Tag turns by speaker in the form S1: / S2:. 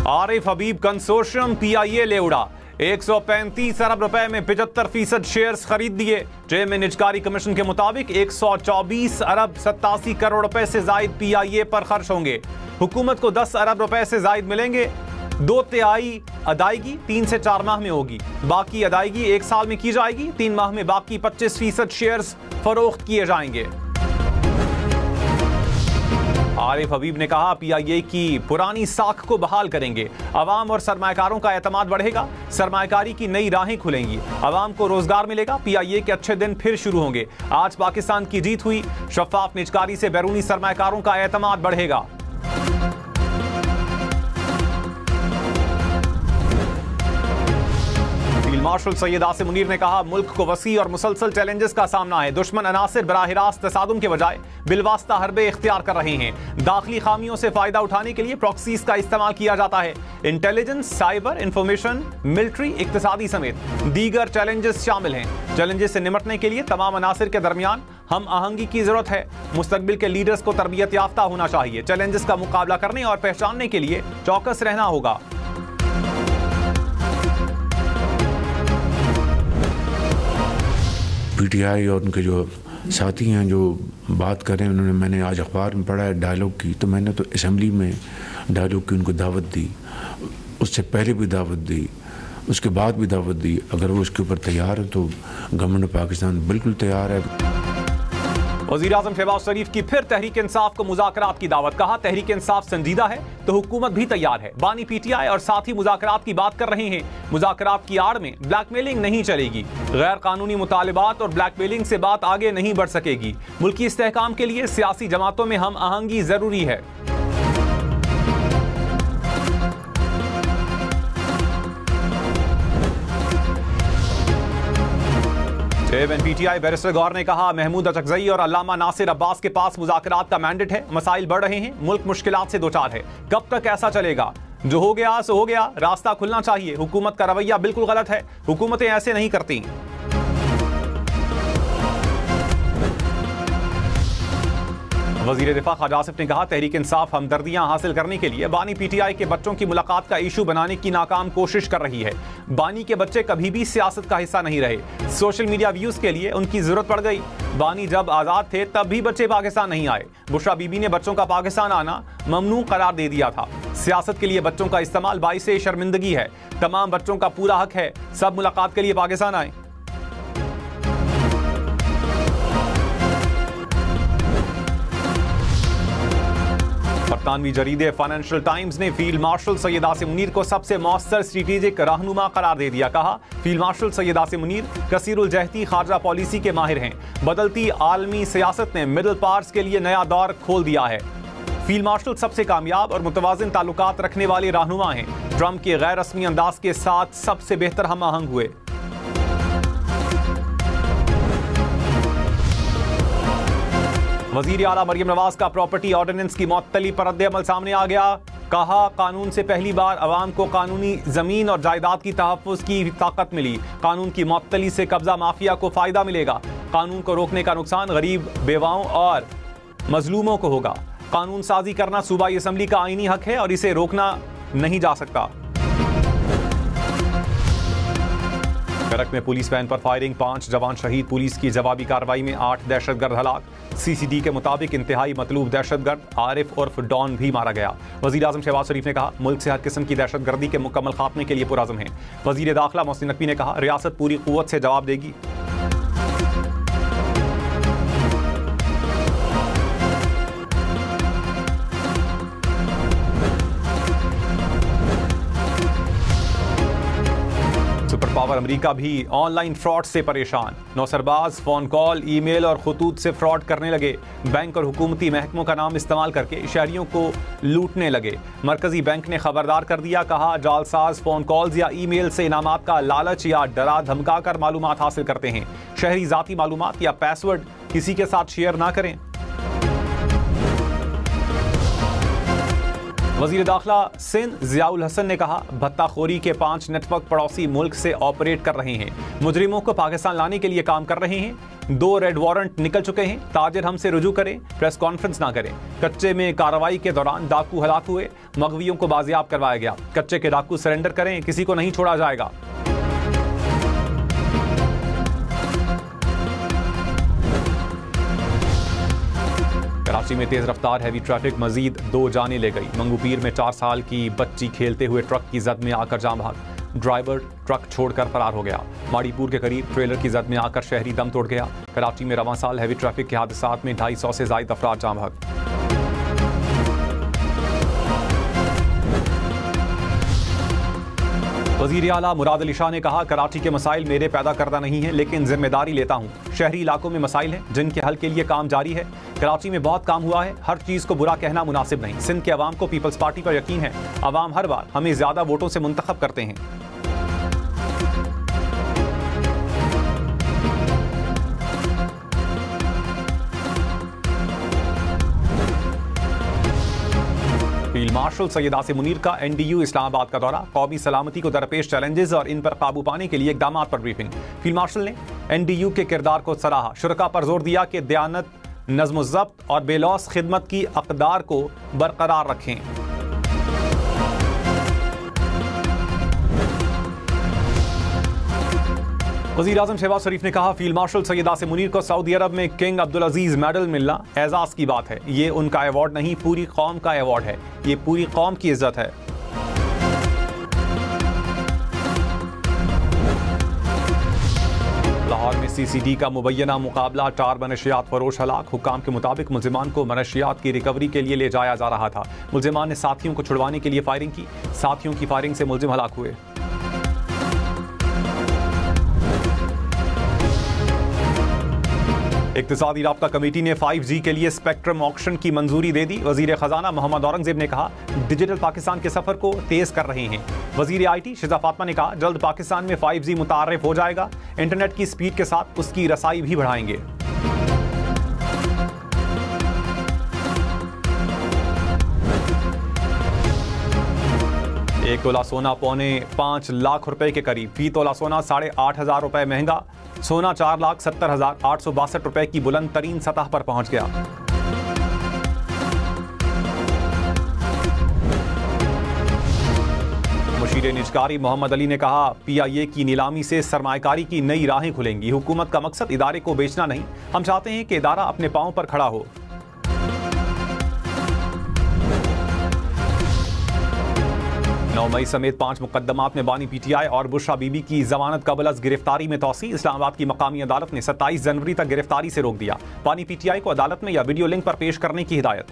S1: आरिफ हबीब consortium PIA ले उड़ा। 135 अरब रुपए में 75% शेयर्स खरीद दिए। चेयरमैन निजकारी कमीशन के मुताबिक 124 अरब 87 करोड़ रुपए से जायद PIA पर खर्च होंगे। हुकूमत को 10 अरब रुपए से जायद मिलेंगे। 2/3 अदायगी 3 से 4 माह में होगी। बाकी अदायगी 1 साल में की जाएगी। 3 माह में बाकी 25% शेयर्स फरोख्त किए जाएंगे। आरिफ हबीब ने कहा PIA की पुरानी साख को बहाल करेंगे। अवाम और सरमायाकारों का एतमाद बढ़ेगा। सरमायाकारी की नई राहें खुलेंगी। अवाम को रोजगार मिलेगा। PIA के अच्छे दिन फिर शुरू होंगे। आज पाकिस्तान की जीत हुई। शफाफ निजकारी से बैरूनी सरमायाकारों का एतमाद बढ़ेगा। मार्शल सैयद आसिम मुनीर ने कहा मुल्क को वसी और मुसलसल चैलेंजेस का सामना है। दुश्मन अनासिर बराह रास्त तसादुम के बजाय बिलवास्ता हरबे इख्तियार कर रहे हैं। दाखिली खामियों से फायदा उठाने के लिए प्रॉक्सीज का इस्तेमाल किया जाता है। इंटेलिजेंस, साइबर, इंफॉर्मेशन, मिलिट्री, इक्तिसादी समेत दीगर चैलेंजेस शामिल हैं। चैलेंजेस से निपटने के लिए तमाम अनासिर के दरमियान हम आहंगी की जरूरत है। मुस्तकबिल के लीडर्स को तरबियत याफ्ता होना चाहिए। चैलेंजेस का मुकाबला करने और पहचानने के लिए चौकस रहना होगा।
S2: PTI और उनके जो साथी हैं जो बात कर रहे हैं, उन्होंने, मैंने आज अखबार में पढ़ा है डायलॉग की, तो मैंने तो असेंबली में डायलॉग की उनको दावत दी, उससे पहले भी दावत दी, उसके बाद भी दावत दी। अगर वो उसके ऊपर तैयार है तो गवर्नमेंट पाकिस्तान बिल्कुल तैयार है।
S1: वज़ीर-ए-आज़म शहबाज शरीफ की फिर तहरीक इंसाफ को मुज़ाकरात की दावत। कहा तहरीक इंसाफ संजीदा है तो हुकूमत भी तैयार है। बानी PTI और साथी मुज़ाकरात की बात कर रहे हैं। मुज़ाकरात की आड़ में ब्लैकमेलिंग नहीं चलेगी। गैर कानूनी मुतालिबात और ब्लैकमेलिंग से बात आगे नहीं बढ़ सकेगी। मुल्की इस्तेहकाम के लिए सियासी जमातों में हम आहंगी जरूरी है। चेयरमैन PTI बैरिस्टर गौर ने कहा महमूद अचकजई और अल्लामा नासिर अब्बास के पास मुज़ाकरात का मैंडेट है। मसाइल बढ़ रहे हैं। मुल्क मुश्किलात से दो चार है। कब तक ऐसा चलेगा? जो हो गया सो हो गया। रास्ता खुलना चाहिए। हुकूमत का रवैया बिल्कुल गलत है। हुकूमतें ऐसे नहीं करती। वज़ीर दिफा ख्वाजा आसिफ ने कहा तहरीक इंसाफ हमदर्दियां हासिल करने के लिए बानी PTI के बच्चों की मुलाकात का इशू बनाने की नाकाम कोशिश कर रही है। बानी के बच्चे कभी भी सियासत का हिस्सा नहीं रहे। सोशल मीडिया व्यूज के लिए उनकी जरूरत पड़ गई। बानी जब आज़ाद थे तब भी बच्चे पाकिस्तान नहीं आए। बुशरा बीबी ने बच्चों का पाकिस्तान आना ममनू करार दे दिया था। सियासत के लिए बच्चों का इस्तेमाल बाइसे शर्मिंदगी है। तमाम बच्चों का पूरा हक है सब मुलाकात के लिए पाकिस्तान आए। बरतानवी जरीदे फाइनेंशियल टाइम्स ने फील्ड मार्शल सैयद आसिम मुनीर को सबसे मौसर स्ट्रेटेजिक रहनुमा करार दे दिया। कहा फील्ड मार्शल सैयद आसिम मुनीर कसीरुल जहती खारजा पॉलिसी के माहिर हैं। बदलती आलमी सियासत ने मिडल पावर्स के लिए नया दौर खोल दिया है। फील्ड मार्शल सबसे कामयाब और मुतवाजिन ताल्लुकात रखने वाले रहनुमा हैं। ट्रंप के गैर रस्मी अंदाज के साथ सबसे बेहतर हम आहंग हुए। वजीर आला मरियम नवाज का प्रॉपर्टी ऑर्डिनेंस की मअतली पर रद्द-ए-अमल सामने आ गया। कहा कानून से पहली बार अवाम को कानूनी जमीन और जायदाद की तहफ्फुज की ताकत मिली। कानून की मअतली से कब्जा माफिया को फायदा मिलेगा। कानून को रोकने का नुकसान गरीब, बेवाओं और मजलूमों को होगा। कानून साजी करना सूबाई असम्बली का आईनी हक है और इसे रोकना नहीं जा सकता। करक में पुलिस वैन पर फायरिंग, 5 जवान शहीद। पुलिस की जवाबी कार्रवाई में 8 दहशतगर्द हलाक। CCD के मुताबिक इंतहाई मतलूब दहशतगर्द आरिफ उर्फ डॉन भी मारा गया। वज़ीर आज़म शहबाज शरीफ ने कहा मुल्क से हर किस्म की दहशतगर्दी के मुकम्मल खात्मे के लिए पुरअज़्म है। वज़ीर दाखिला मोहसिन नकवी ने कहा रियासत पूरी क़ुव्वत से जवाब देगी। पावर अमेरिका भी ऑनलाइन फ्रॉड से परेशान। नौसरबाज फोन कॉल, ईमेल और खतूत से फ्रॉड करने लगे। बैंक और हुकूमती महकमों का नाम इस्तेमाल करके शहरियों को लूटने लगे। मरकजी बैंक ने खबरदार कर दिया। कहा जालसाज फोन कॉल्स या ईमेल से इनामात का लालच या डरा धमका कर मालूमात हासिल करते हैं। शहरी जाती मालूमात या पासवर्ड किसी के साथ शेयर ना करें। वज़ीर दाखिला सिंध ज़ियाउल हसन ने कहा भत्ताखोरी के 5 नेटवर्क पड़ोसी मुल्क से ऑपरेट कर रहे हैं। मुजरिमों को पाकिस्तान लाने के लिए काम कर रहे हैं। 2 रेड वारंट निकल चुके हैं। ताजिर हमसे रुजू करें, प्रेस कॉन्फ्रेंस ना करें। कच्चे में कार्रवाई के दौरान डाकू हलाक हुए, मगवियों को बाजियाब करवाया गया। कच्चे के डाकू सरेंडर करें, किसी को नहीं छोड़ा जाएगा। कराची में तेज रफ्तार हैवी ट्रैफिक मजीद 2 जाने ले गई। मंगूपीर में 4 साल की बच्ची खेलते हुए ट्रक की जद में आकर जाम भाग, ड्राइवर ट्रक छोड़कर फरार हो गया। माड़ीपुर के करीब ट्रेलर की जद में आकर शहरी दम तोड़ गया। कराची में रवां साल हैवी ट्रैफिक के हादसात में 250 से ज्यादा अफराद जाम भाग। वजीर आला मुराद अली शाह ने कहा, कराची के मसाइल मेरे पैदा करना नहीं है, लेकिन जिम्मेदारी लेता हूँ। शहरी इलाकों में मसाइल हैं जिनके हल के लिए काम जारी है। कराची में बहुत काम हुआ है, हर चीज़ को बुरा कहना मुनासिब नहीं। सिंध के अवाम को पीपल्स पार्टी पर यकीन है। अवाम हर बार हमें ज़्यादा वोटों से मुंतखब करते हैं। फील्ड मार्शल सैयद आसिम मुनीर का NDU इस्लामाबाद का दौरा, कौमी सलामती को दरपेश चैलेंजेस और इन पर काबू पाने के लिए इकदाम पर ब्रीफिंग। फील्ड मार्शल ने NDU के किरदार को सराहा, शुरका पर जोर दिया कि दयानत, नज़्म-ओ-ज़ब्त और बेलौस खिदमत की अक़दार को बरकरार रखें। वज़ीर आज़म शहबाज शरीफ ने कहा, फील्ड मार्शल सैयद आसिम मुनीर को सऊदी अरब में किंग अब्दुल अजीज मेडल मिलना एजाज़ की बात है। ये उनका अवार्ड नहीं, पूरी कौम का अवार्ड है। ये पूरी कौम की इज्जत है। लाहौर में CCD का मुबैना मुकाबला, 4 मनशियात फरोश हलाक। हुक्काम के मुताबिक मुल्जिमान को मनशियात की रिकवरी के लिए ले जाया जा रहा था। मुल्जिमान ने साथियों को छुड़वाने के लिए फायरिंग की। साथियों की फायरिंग से मुल्जिम हलाक हुए। इक्तिसादी राब्ता कमेटी ने 5G के लिए स्पेक्ट्रम ऑक्शन की मंजूरी दे दी। वजीर खजाना मोहम्मद औरंगजेब ने कहा, डिजिटल पाकिस्तान के सफर को तेज कर रहे हैं। वजीर IT शिजा फातिमा ने कहा, जल्द पाकिस्तान में 5G मुतारिफ हो जाएगा। इंटरनेट की स्पीड के साथ उसकी रसाई भी बढ़ाएंगे। एक तोला सोना 4.5 लाख रुपए के करीब। फी तोला सोना 8,500 रुपए महंगा। सोना 4,70,862 रुपए की बुलंद तरीन सतह पर पहुंच गया। मुशीर निजकारी मोहम्मद अली ने कहा, PIA की नीलामी से सरमायाकारी की नई राहें खुलेंगी। हुकूमत का मकसद इदारे को बेचना नहीं, हम चाहते हैं कि इदारा अपने पांव पर खड़ा हो। 9 मई समेत 5 मुकदमात में बानी PTI और बुशरा बीबी की जमानत कबल अज गिरफ्तारी में तौसी। इस्लामाबाद की मकामी अदालत ने 27 जनवरी तक गिरफ्तारी से रोक दिया। बानी PTI को अदालत में या वीडियो लिंक पर पेश करने की हिदायत।